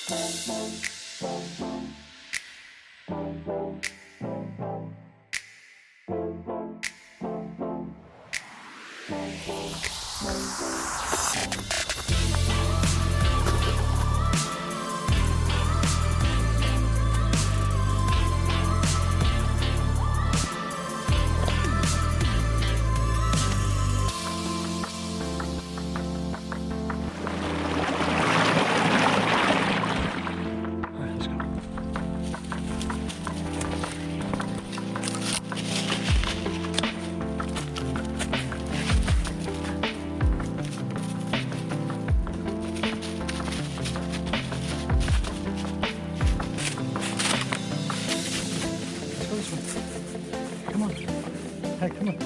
Come on. Hey, come on.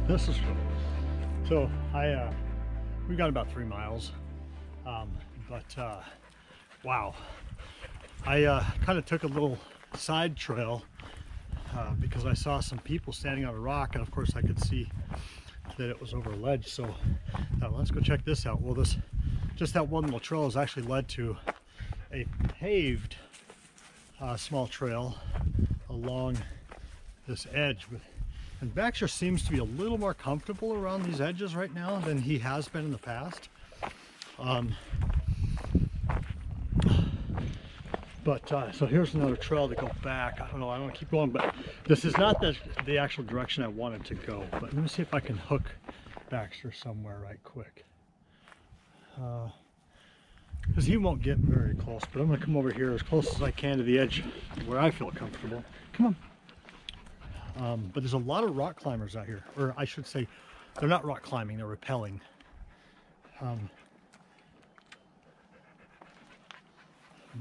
This is so we got about 3 miles, wow, I kind of took a little side trail because I saw some people standing on a rock, and of course I could see that it was over a ledge. So let's go check this out. Well, just that one little trail has actually led to a paved small trail along this edge. And Baxter seems to be a little more comfortable around these edges right now than he has been in the past. So here's another trail to go back. I don't know, I want to keep going, but this is not the actual direction I wanted to go. But let me see if I can hook Baxter somewhere right quick. Because he won't get very close, but I'm going to come over here as close as I can to the edge where I feel comfortable. Come on. But there's a lot of rock climbers out here, or I should say, they're not rock climbing, they're rappelling.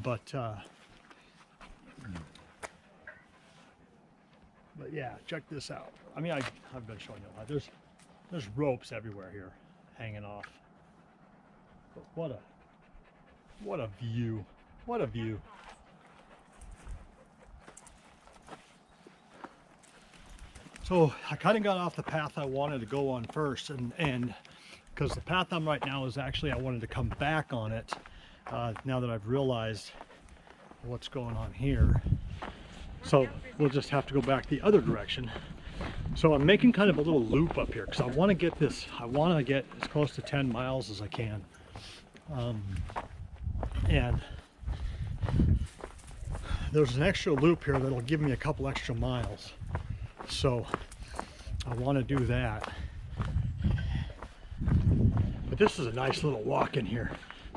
But yeah, check this out. I mean, I've been showing you a lot. There's ropes everywhere here, hanging off. But what a view! What a view! So I kind of got off the path I wanted to go on first, and because the path I'm right now is actually I wanted to come back on it now that I've realized what's going on here. So we'll just have to go back the other direction. So I'm making kind of a little loop up here because I want to get this. I want to get as close to 10 miles as I can, and there's an extra loop here that'll give me a couple extra miles. So I want to do that. But this is a nice little walk in here.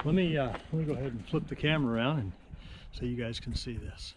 Let me go ahead and flip the camera around and so you guys can see this.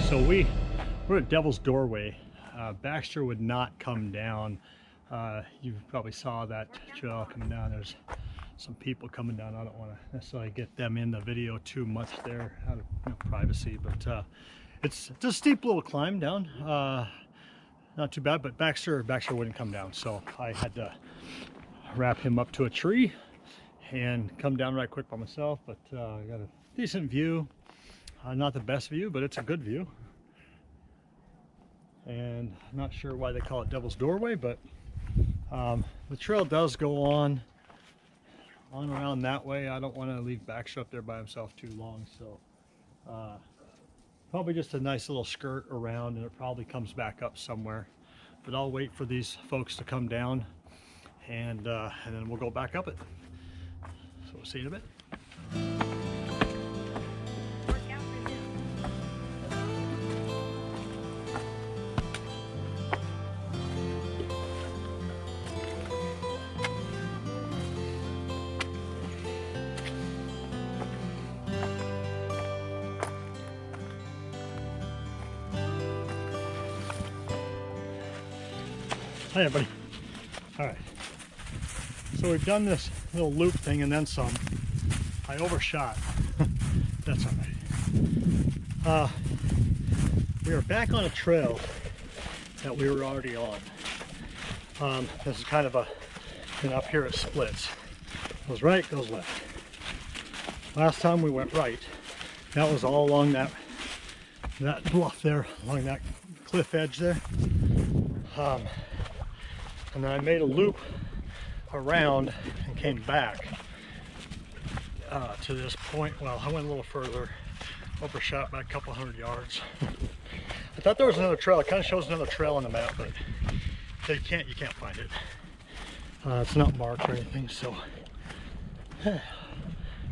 So we're at Devil's Doorway. Baxter would not come down. You probably saw that trail coming down. There's some people coming down. I don't want to necessarily get them in the video too much there out of privacy, but it's a steep little climb down. Not too bad, but Baxter wouldn't come down, so I had to wrap him up to a tree and come down right quick by myself. But I got a decent view. Not the best view, but it's a good view. And I'm not sure why they call it Devil's Doorway, but the trail does go on around that way. I don't want to leave Baxter up there by himself too long, so probably just a nice little skirt around, and it probably comes back up somewhere. But I'll wait for these folks to come down, and then we'll go back up it. So we'll see you in a bit. Hi everybody. All right, so we've done this little loop thing and then some. I overshot. That's all right. We are back on a trail that we were already on. This is kind of a, up here it splits. Goes right, goes left. Last time we went right. That was all along that bluff there, along that cliff edge there. And then I made a loop around and came back to this point. Well, I went a little further, overshot by a couple hundred yards. I thought there was another trail. It kind of shows another trail on the map, but you can't find it. It's not marked or anything, so.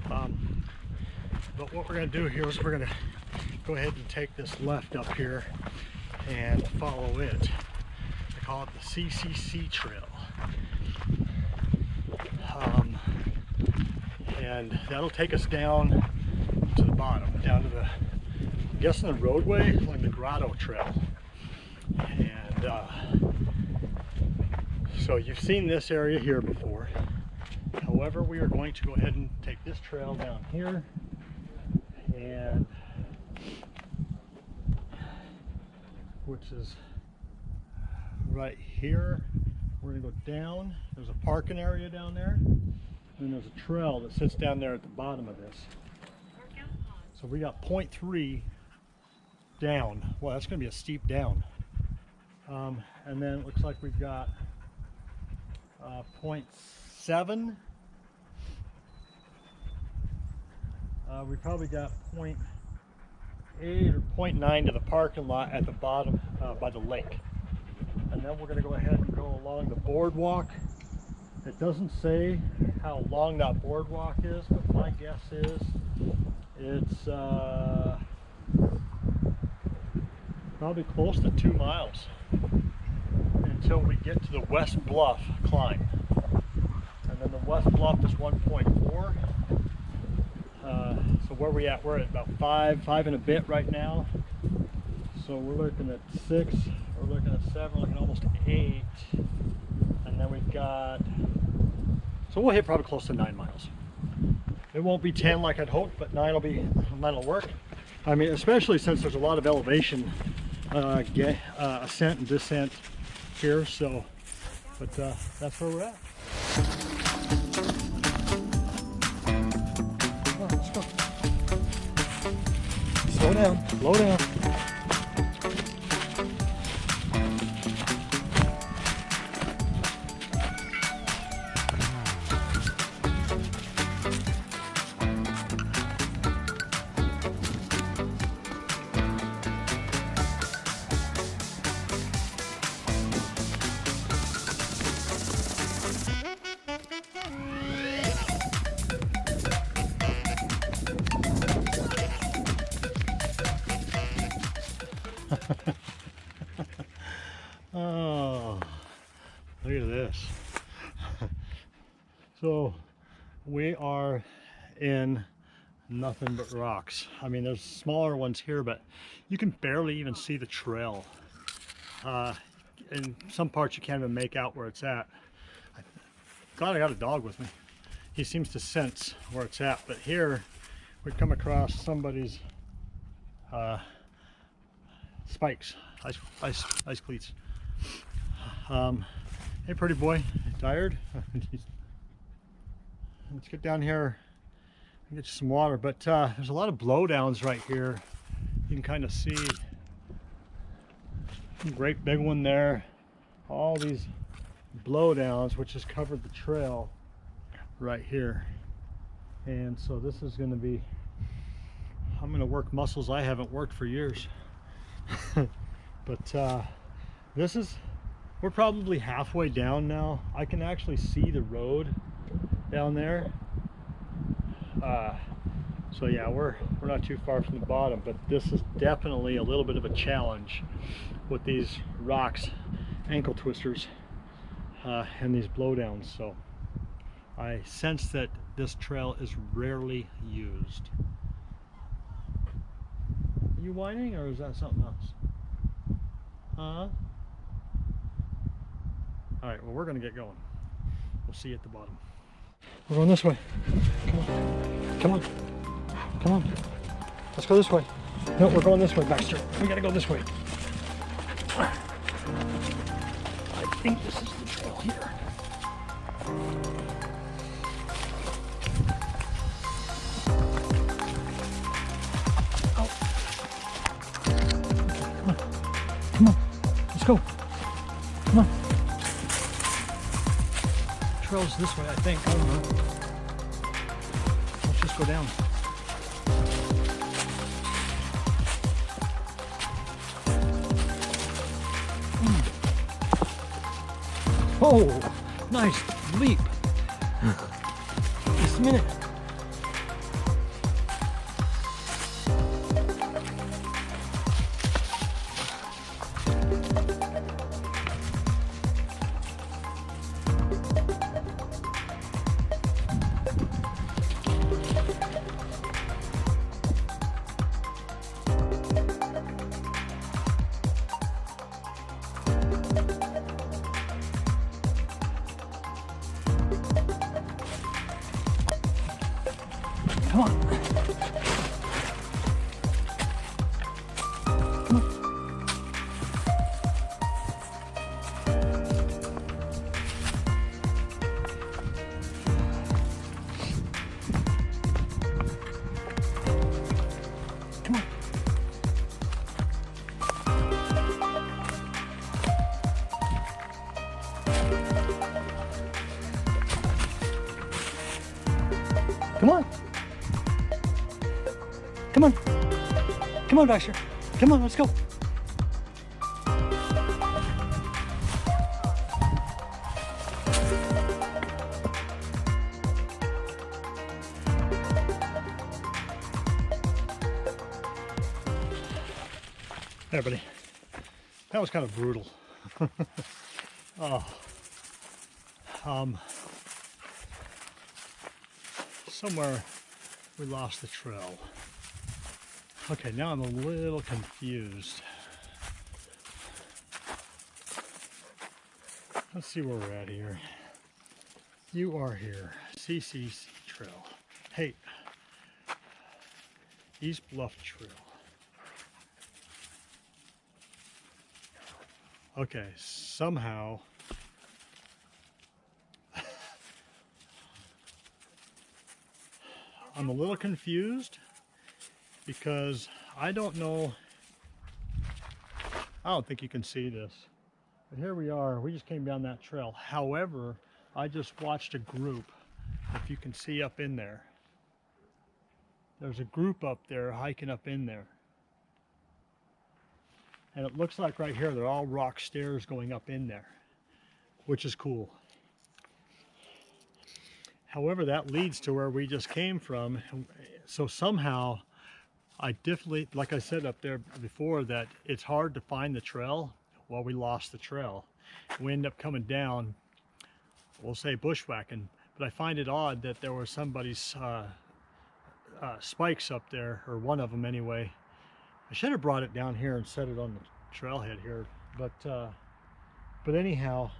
But what we're going to do here is we're going to go ahead and take this left up here and follow it. Call it the CCC Trail, and that'll take us down to the bottom, down to the, I'm guessing the roadway, like the Grotto Trail. And so you've seen this area here before. However, we are going to go ahead and take this trail down here, and which is right here. We're gonna go down. There's a parking area down there, and there's a trail that sits down there at the bottom of this. So we got 0.3 down. Well, that's gonna be a steep down. And then it looks like we've got 0.7. We probably got 0.8 or 0.9 to the parking lot at the bottom by the lake. And then we're going to go ahead and go along the boardwalk. It doesn't say how long that boardwalk is, but my guess is it's probably close to 2 miles until we get to the West Bluff climb. And then the West Bluff is 1.4. So where we at? We're at about 5 and a bit right now. So we're looking at 6, we're looking at 7, we're looking at almost 8. And then we've got, so we'll hit probably close to 9 miles. It won't be 10 like I'd hoped, but 9 will work. I mean, especially since there's a lot of elevation, ascent and descent here. So, but that's where we're at. Come on, let's go. Slow down, slow down. Oh, look at this. So we are in nothing but rocks. I mean, there's smaller ones here, but you can barely even see the trail. In some parts you can't even make out where it's at. I'm glad I got a dog with me. He seems to sense where it's at, but here we come across somebody's spikes, ice cleats. Hey, pretty boy, tired? Let's get down here and get you some water. But there's a lot of blowdowns right here. You can kind of see a great big one there. All these blowdowns, which has covered the trail right here. And so this is going to be, I'm going to work muscles I haven't worked for years. But this is, we're probably halfway down now. I can actually see the road down there. So yeah, we're not too far from the bottom, but this is definitely a little bit of a challenge with these rocks, ankle twisters, and these blowdowns. So I sense that this trail is rarely used. Are you whining, or is that something else? Huh? All right, well, we're gonna get going. We'll see you at the bottom. We're going this way. Come on, come on, come on. Let's go this way. No, we're going this way, Baxter. We gotta go this way. I think this is the trail here. Oh. Come on, let's go. Come on. Trail's this way, I think. I don't know. Let's just go down. Oh, nice leap. Just a minute. Come on. Come on. Come on. Come on. Come on. Come on, Baxter. Come on, let's go. Hey, buddy. That was kind of brutal. Oh. Somewhere we lost the trail. Okay, now I'm a little confused. Let's see where we're at here. You are here, CCC Trail. Hey, East Bluff Trail. Okay, somehow I'm a little confused because I don't know. I don't think you can see this. But here we are. We just came down that trail. However, I just watched a group. If you can see up in there. There's a group up there hiking up in there. And it looks like right here, they're all rock stairs going up in there, which is cool. However, that leads to where we just came from. So somehow, I definitely, like I said up there before, that it's hard to find the trail. Well, we lost the trail. We end up coming down, we'll say bushwhacking, but I find it odd that there was somebody's spikes up there, or one of them anyway. I should have brought it down here and set it on the trailhead here, but anyhow,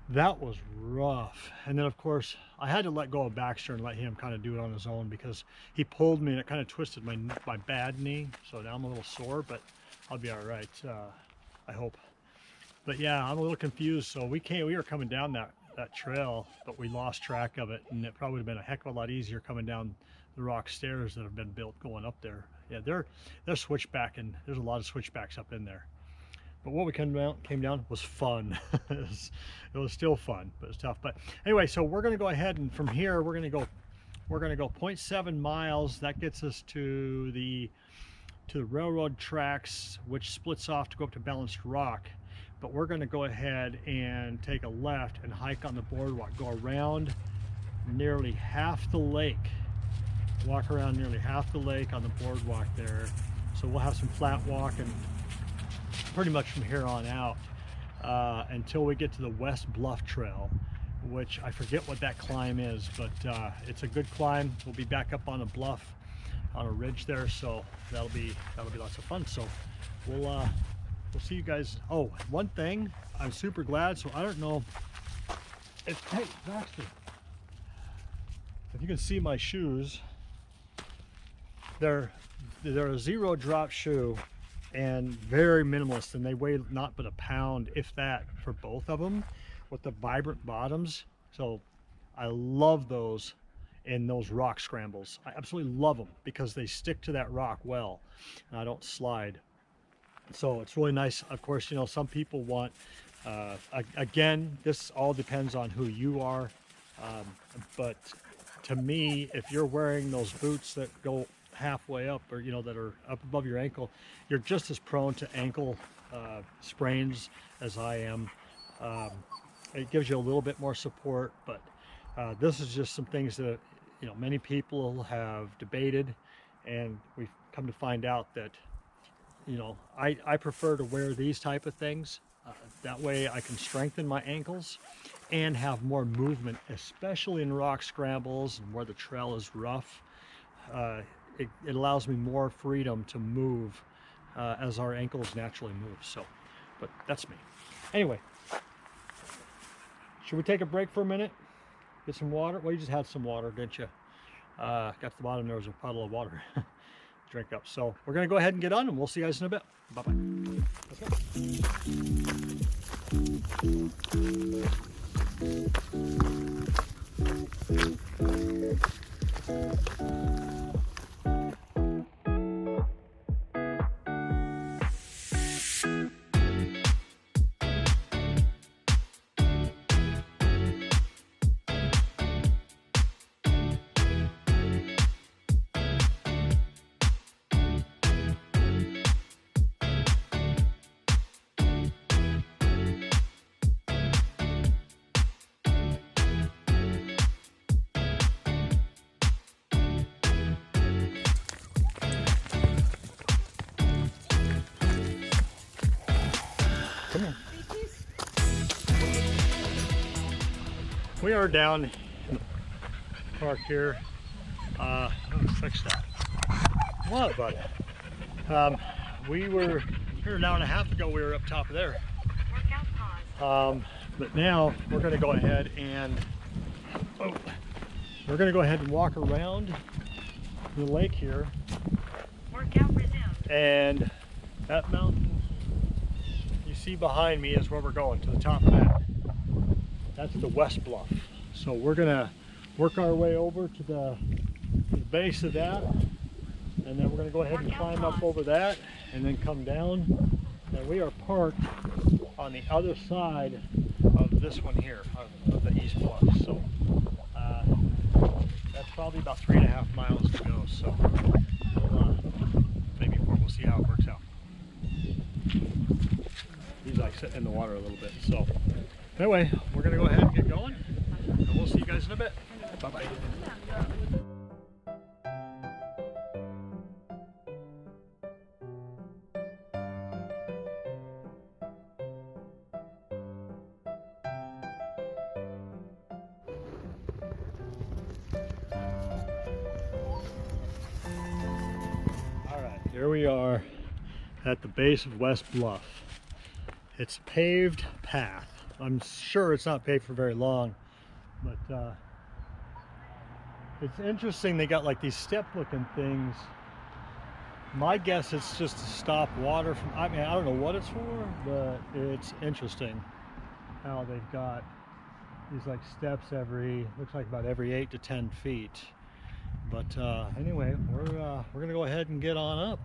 that was rough. And then of course I had to let go of Baxter and let him kind of do it on his own, because he pulled me and it kind of twisted my bad knee, so now I'm a little sore, but I'll be all right, I hope. But yeah, I'm a little confused. So we were coming down that trail, but we lost track of it, and it probably would have been a heck of a lot easier coming down the rock stairs that have been built going up there. Yeah, they're switchback, and there's a lot of switchbacks up in there. But what we came down was fun. it was still fun, but it's tough. But anyway, so we're going to go ahead, and from here we're going to go 0.7 miles. That gets us to the railroad tracks, which splits off to go up to Balanced Rock. But we're going to go ahead and take a left and hike on the boardwalk, go around nearly half the lake. Walk around nearly half the lake on the boardwalk there. So we'll have some flat walking pretty much from here on out until we get to the West Bluff Trail, which I forget what that climb is, but it's a good climb. We'll be back up on a bluff on a ridge there, so that'll be lots of fun. So we'll see you guys. Oh, one thing, I'm super glad. So I don't know if, hey Baxter, if you can see my shoes, they're a zero drop shoe and very minimalist, and they weigh not but a pound, if that, for both of them, with the vibrant bottoms. So I love those in those rock scrambles. I absolutely love them because they stick to that rock well and I don't slide. So it's really nice. Of course, you know, some people want again, this all depends on who you are, but to me, if you're wearing those boots that go halfway up, or you know, that are up above your ankle, you're just as prone to ankle sprains as I am. It gives you a little bit more support, but this is just some things that, you know, many people have debated, and we've come to find out that, you know, I prefer to wear these type of things. That way I can strengthen my ankles and have more movement, especially in rock scrambles and where the trail is rough. It allows me more freedom to move as our ankles naturally move. So, but that's me. Anyway, should we take a break for a minute? Get some water? Well, you just had some water, didn't you? Got to the bottom, there was a puddle of water. Drink up. So we're going to go ahead and get on, and we'll see you guys in a bit. Bye-bye. We are down in the park here. Oh, fix that. What, bud? We were here an hour and a half ago. We were up top of there. But now we're going to go ahead and walk around the lake here. Workout resumed. And that mountain you see behind me is where we're going, to the top of that. That's the West Bluff. So we're gonna work our way over to the base of that, and then we're gonna go ahead and climb up over that and then come down. And we are parked on the other side of this one here, of the East Bluff. So that's probably about 3.5 miles to go. So maybe 4. We'll see how it works out. He's like sitting in the water a little bit. So anyway, we're gonna go ahead and get going, and we'll see you guys in a bit. Bye-bye. Here we are at the base of West Bluff. It's a paved path. I'm sure it's not paved for very long, but it's interesting. They got like these step looking things. My guess it's just to stop water from, I don't know what it's for, but it's interesting how they've got these like steps looks like about every 8 to 10 feet. But anyway, we're gonna go ahead and get on up.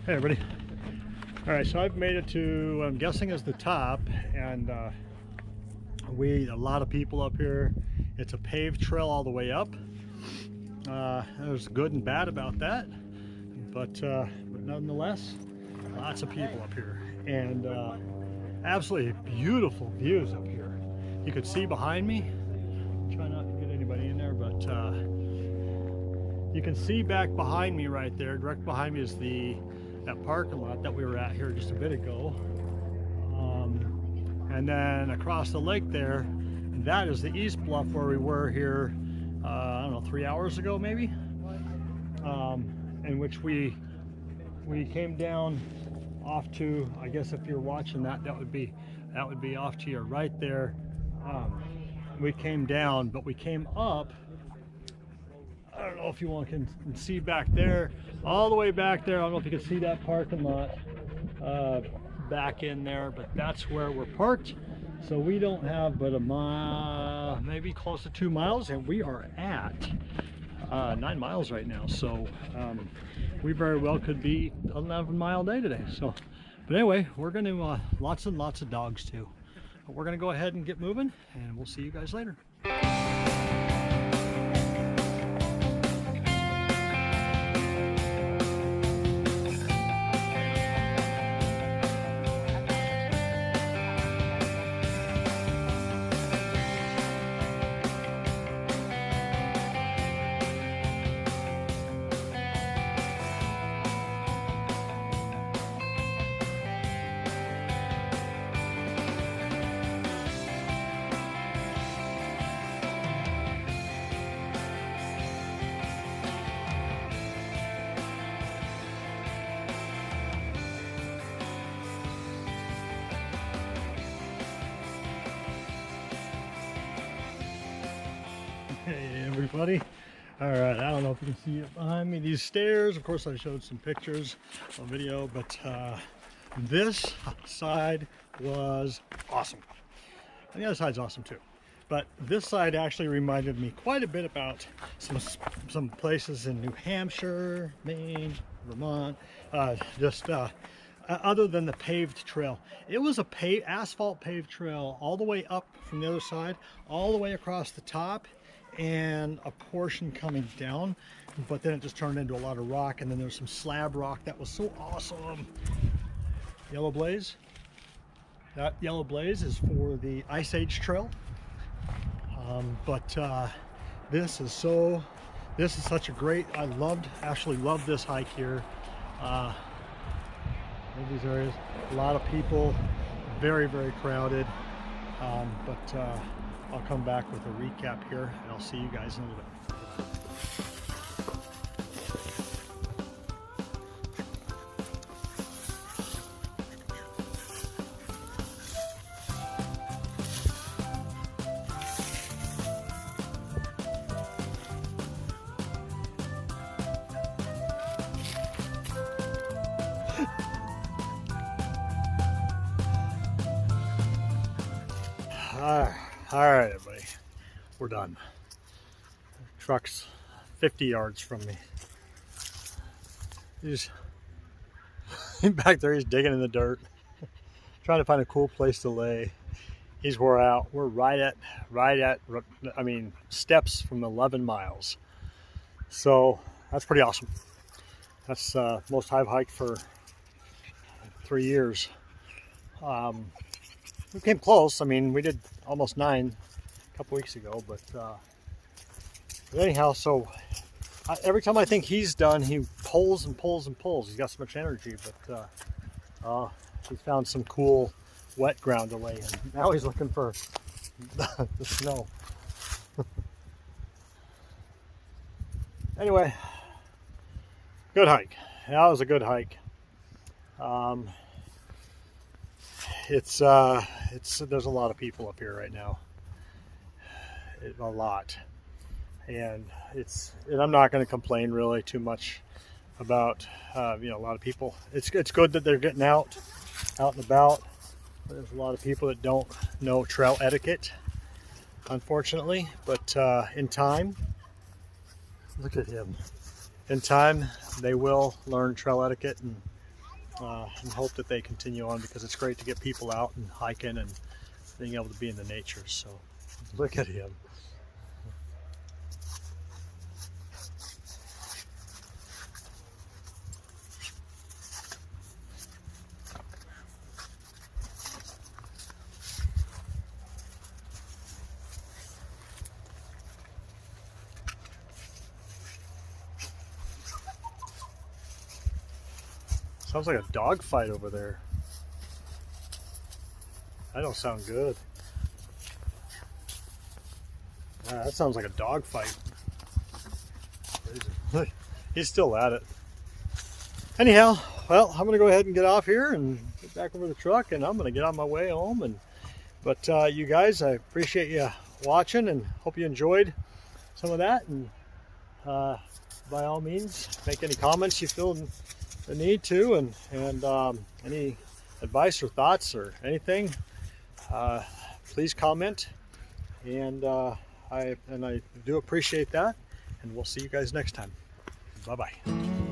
Hey everybody. All right, so I've made it to, I'm guessing is the top, and a lot of people up here. It's a paved trail all the way up. There's good and bad about that, but nonetheless, lots of people up here, and absolutely beautiful views up here. You could see behind me. Try not to get anybody in there, but you can see back behind me right there. Direct behind me is that parking lot that we were at here just a bit ago, and then across the lake there, that is the East Bluff where we were here I don't know, 3 hours ago maybe, in which we came down off to, I guess if you're watching that would be off to your right there. We came down, but we came up. I don't know if you can see back there, all the way back there. I don't know if you can see that parking lot back in there, but that's where we're parked. So we don't have but a mile, maybe close to 2 miles, and we are at 9 miles right now. So we very well could be 11-mile day today. So, but anyway, we're going to lots and lots of dogs too. But we're going to go ahead and get moving, and we'll see you guys later. Hey everybody. All right, I don't know if you can see it behind me, these stairs. Of course I showed some pictures on video, but this side was awesome, and the other side's awesome too. But this side actually reminded me quite a bit about some places in New Hampshire, Maine, Vermont, other than the paved trail. It was a asphalt paved trail all the way up from the other side, all the way across the top, and a portion coming down, but then it just turned into a lot of rock, and then there's some slab rock that was so awesome. Yellow Blaze. That yellow blaze is for the Ice Age Trail. This is such a great, actually loved this hike here. In these areas, a lot of people, very, very crowded. I'll come back with a recap here, and I'll see you guys in a little bit. All right, everybody, we're done. Truck's 50 yards from me. He's back there, he's digging in the dirt, trying to find a cool place to lay. He's wore out. We're right at, I mean, steps from 11 miles. So that's pretty awesome. That's most I've hiked for 3 years. We came close. I mean, we did almost 9 a couple weeks ago, but anyhow, so every time I think he's done, he pulls and pulls and pulls. He's got so much energy, but he's found some cool wet ground to lay in. Now he's looking for the snow. Anyway, good hike. That was a good hike. There's a lot of people up here right now. A lot, and I'm not going to complain really too much about a lot of people. It's good that they're getting out and about. There's a lot of people that don't know trail etiquette, unfortunately, but in time, look at him. In time, they will learn trail etiquette and hope that they continue on, because it's great to get people out and hiking and being able to be in the nature. So look at him. Sounds like a dog fight over there. That don't sound good. That sounds like a dog fight. He's still at it. Anyhow, well, I'm gonna go ahead and get off here and get back over the truck, and I'm gonna get on my way home. But you guys, I appreciate you watching and hope you enjoyed some of that. And by all means, make any comments you feel the need to, and any advice or thoughts or anything, please comment, and I do appreciate that, and we'll see you guys next time. Bye bye.